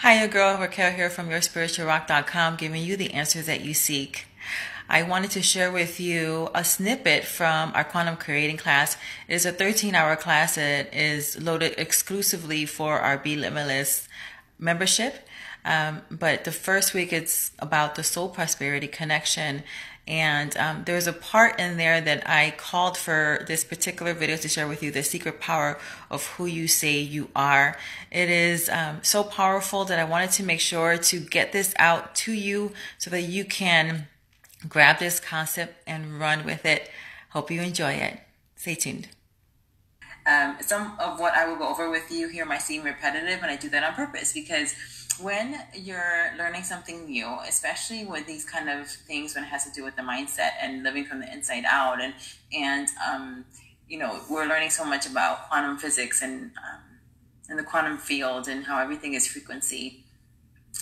Hi, your girl Raquel here from yourspiritualrock.com, giving you the answers that you seek. I wanted to share with you a snippet from our quantum creating class. It is a 13-hour class that is loaded exclusively for our Be Limitless membership. But the first week it's about the soul prosperity connection. And there's a part in there that I called for this particular video to share with you, the secret power of who you say you are. It is so powerful that I wanted to make sure to get this out to you so that you can grab this concept and run with it. Hope you enjoy it. Stay tuned. Some of what I will go over with you here might seem repetitive, and I do that on purpose because when you're learning something new, especially with these kind of things when it has to do with the mindset and living from the inside out, and we're learning so much about quantum physics and the quantum field and how everything is frequency.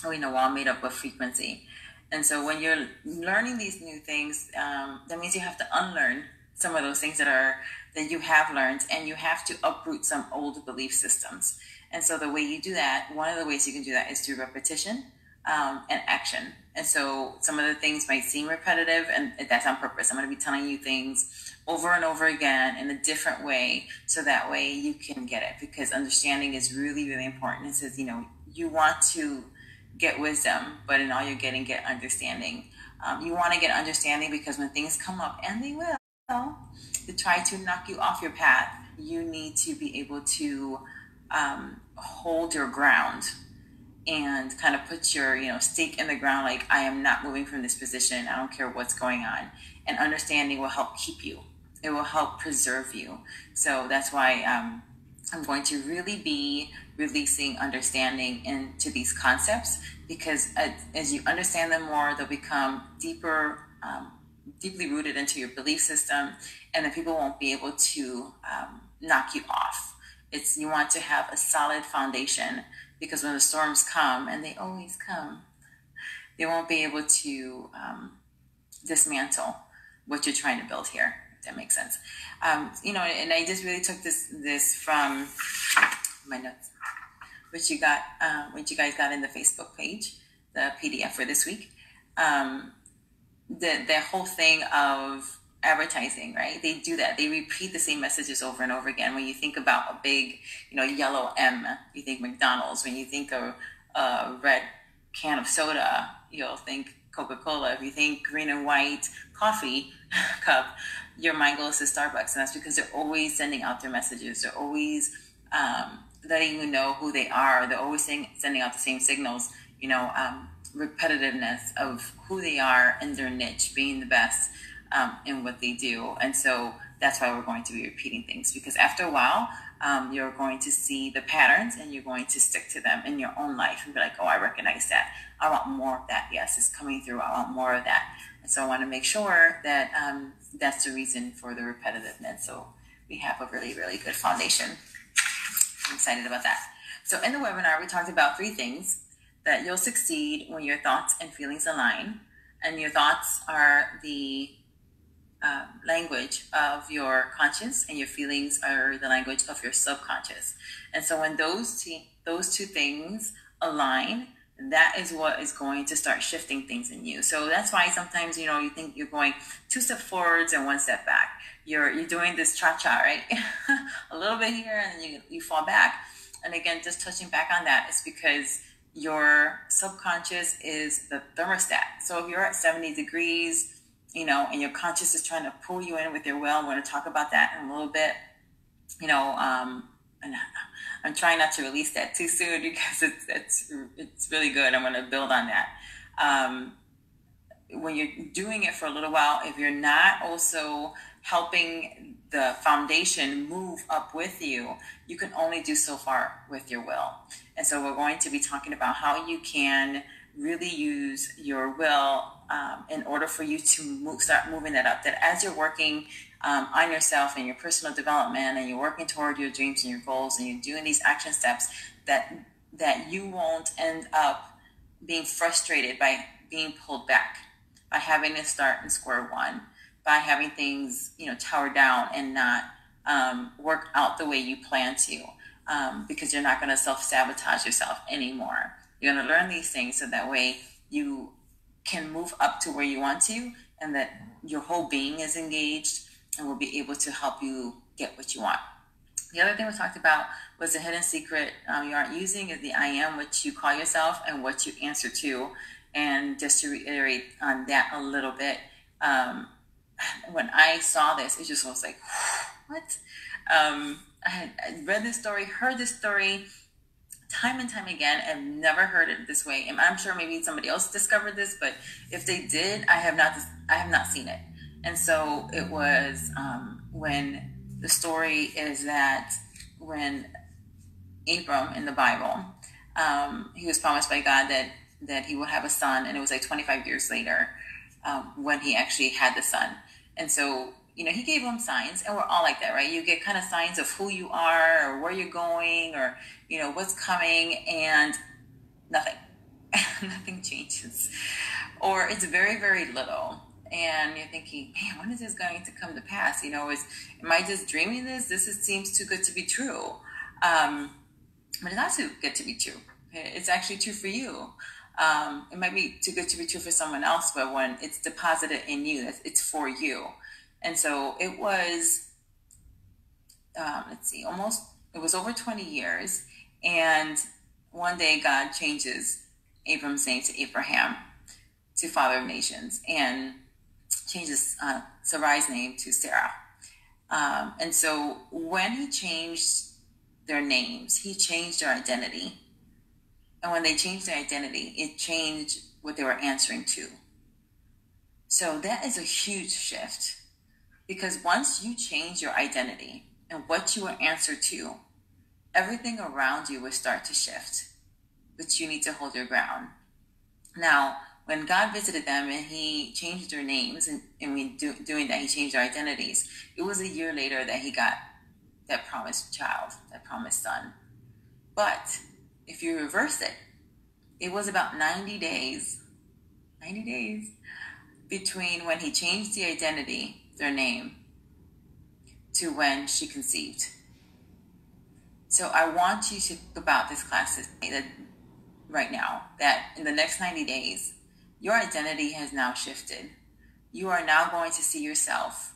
We know we're all made up of frequency. And so when you're learning these new things, that means you have to unlearn some of those things that you have learned, and you have to uproot some old belief systems. And so the way you do that, one of the ways you can do that is through repetition and action. And so some of the things might seem repetitive, and that's on purpose. I'm going to be telling you things over and over again in a different way, so that way you can get it, because understanding is really, really important. It says, you want to get wisdom, but in all you're getting, get understanding. You want to get understanding because when things come up, and they will, to try to knock you off your path, you need to be able to hold your ground and kind of put your stake in the ground, like, I am not moving from this position. I don't care what's going on. And understanding will help keep you. It will help preserve you. So that's why I'm going to really be releasing understanding into these concepts, because as you understand them more, they'll become deeper, deeply rooted into your belief system, and then people won't be able to knock you off. You want to have a solid foundation, because when the storms come, and they always come, they won't be able to dismantle what you're trying to build here, if that makes sense. And I just really took this from my notes, which you guys got in the Facebook page, the PDF for this week. The whole thing of advertising, right? They do that. They repeat the same messages over and over again. When you think about a big, yellow M, you think McDonald's. When you think of a red can of soda, you'll think Coca-Cola. If you think green and white coffee cup, your mind goes to Starbucks. And that's because they're always sending out their messages. They're always letting you know who they are. They're always sending out the same signals, repetitiveness of who they are in their niche, being the best in what they do. And so that's why we're going to be repeating things, because after a while, you're going to see the patterns and you're going to stick to them in your own life and be like, oh, I recognize that. I want more of that. Yes, it's coming through. I want more of that. And so I want to make sure that that's the reason for the repetitiveness. So we have a really, really good foundation. I'm excited about that. So in the webinar, we talked about 3 things that you'll succeed when your thoughts and feelings align. And your thoughts are the language of your conscious, and your feelings are the language of your subconscious. And so when those two things align, that is what is going to start shifting things in you. So that's why sometimes, you think you're going 2 steps forwards and 1 step back. You're doing this cha-cha, right? A little bit here, and then you fall back. And again, just touching back on that is because your subconscious is the thermostat. So if you're at 70 degrees, and your conscious is trying to pull you in with your will, we're going to talk about that in a little bit, and I'm trying not to release that too soon, because it's really good. I'm going to build on that. When you're doing it for a little while, if you're not also helping the foundation move up with you, you can only do so far with your will. And so we're going to be talking about how you can really use your will in order for you to start moving that up. That as you're working on yourself and your personal development, and you're working toward your dreams and your goals, and you're doing these action steps, that you won't end up being frustrated by being pulled back, by having to start in square one, by having things tower down and not work out the way you plan to, because you're not going to self-sabotage yourself anymore. You're going to learn these things so that way you can move up to where you want to, and that your whole being is engaged and will be able to help you get what you want. The other thing we talked about was the hidden secret you aren't using is the I am, what you call yourself and what you answer to. And just to reiterate on that a little bit, when I saw this, it just was like, what? I had read this story, heard this story time and time again, and never heard it this way. And I'm sure maybe somebody else discovered this, but if they did, I have not seen it. And so it was when the story is that when Abram in the Bible, he was promised by God that he would have a son, and it was like 25 years later when he actually had the son. And so, he gave him signs, and we're all like that, right? You get kind of signs of who you are or where you're going or, what's coming, and nothing. Nothing changes. Or it's very, very little. And you're thinking, man, when is this going to come to pass? Am I just dreaming this? Seems too good to be true. But it's not too good to be true. It's actually true for you. It might be too good to be true for someone else, but when it's deposited in you, it's for you. And so it was, it was over 20 years. And one day God changes Abram's name to Abraham, to Father of Nations, and changes Sarai's name to Sarah. And so when he changed their names, he changed their identity. And when they changed their identity, it changed what they were answering to. So that is a huge shift, because once you change your identity and what you answer to, everything around you will start to shift, but you need to hold your ground. Now, when God visited them and he changed their names, and doing that, he changed their identities, it was a year later that he got that promised child, that promised son. But if you reverse it, it was about 90 days between when he changed the identity, their name, to when she conceived. So I want you to think about this class right now, that in the next 90 days, your identity has now shifted. You are now going to see yourself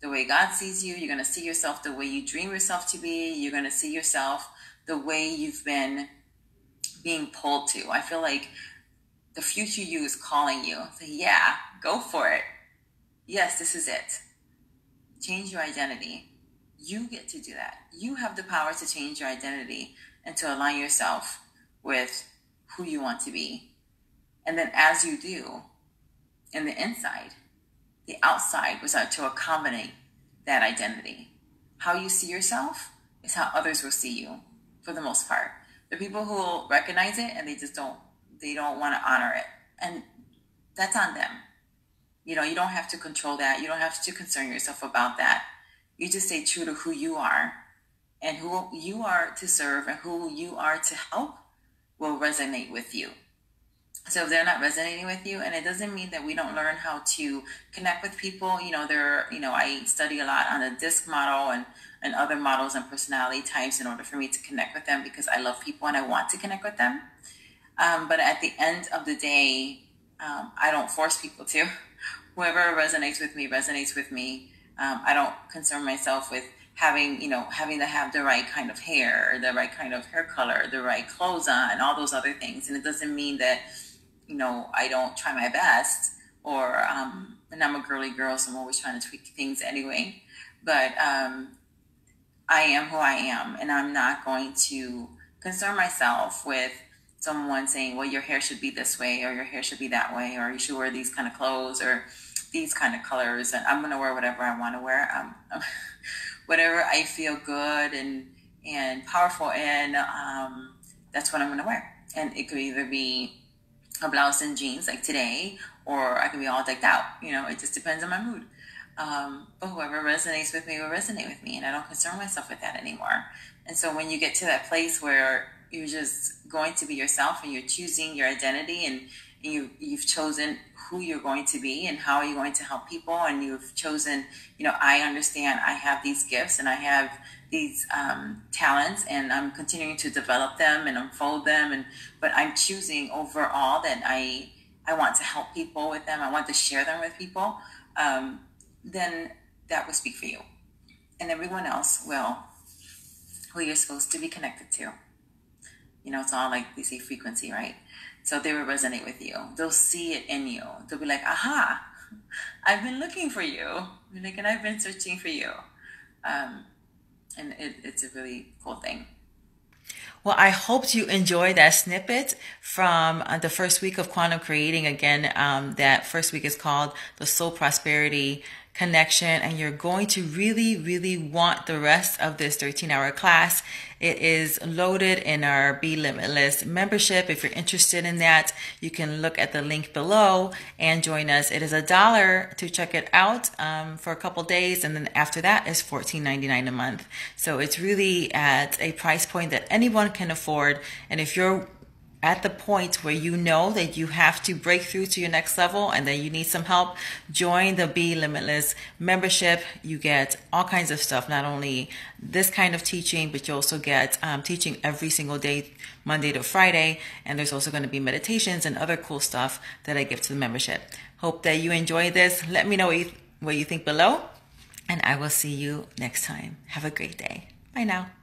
the way God sees you. You're going to see yourself the way you dream yourself to be. You're going to see yourself the way you've been being pulled to. I feel like the future you is calling you. Say, yeah, go for it. Yes, this is it. Change your identity. You get to do that. You have the power to change your identity and to align yourself with who you want to be. And then as you do, in the inside, the outside will start to accommodate that identity. How you see yourself is how others will see you, for the most part. The people who will recognize it and they don't want to honor it. And that's on them. You don't have to control that. You don't have to concern yourself about that. You just stay true to who you are, and who you are to serve and who you are to help will resonate with you. So if they're not resonating with you, and it doesn't mean that we don't learn how to connect with people. I study a lot on the DISC model and other models and personality types in order for me to connect with them, because I love people and I want to connect with them. But at the end of the day, I don't force people to. Whoever resonates with me. I don't concern myself with having to have the right kind of hair, the right kind of hair color, the right clothes on, all those other things. And it doesn't mean that, I don't try my best, or, and I'm a girly girl, so I'm always trying to tweak things anyway. But I am who I am, and I'm not going to concern myself with someone saying, well, your hair should be this way, or your hair should be that way, or you should wear these kind of clothes, or these kind of colors. And I'm going to wear whatever I want to wear. Whatever I feel good and powerful in, that's what I'm going to wear. And it could either be a blouse and jeans like today, or I could be all decked out. It just depends on my mood. But whoever resonates with me will resonate with me, and I don't concern myself with that anymore. And so when you get to that place where you're just going to be yourself, and you're choosing your identity, and you've chosen who you're going to be and how you're going to help people, and you've chosen, I understand I have these gifts and I have these talents, and I'm continuing to develop them and unfold them, but I'm choosing overall that I want to help people with them. I want to share them with people. Then that will speak for you, and everyone else will, who you're supposed to be connected to. It's all like they say frequency, right? So they will resonate with you. They'll see it in you. They'll be like, aha, I've been looking for you. And I've been searching for you. And it's a really cool thing. Well, I hope you enjoyed that snippet from the first week of Quantum Creating. Again, that first week is called the Soul Prosperity Connection, and you're going to really, really want the rest of this 13-hour class. It is loaded in our Be Limitless membership. If you're interested in that, you can look at the link below and join us. It is $1 to check it out for a couple days, and then after that is $14.99 a month. So it's really at a price point that anyone can afford. And if you're at the point where you know that you have to break through to your next level and that you need some help, join the Be Limitless membership. You get all kinds of stuff, not only this kind of teaching, but you also get teaching every single day, Monday to Friday. And there's also going to be meditations and other cool stuff that I give to the membership. Hope that you enjoy this. Let me know what you think below, and I will see you next time. Have a great day. Bye now.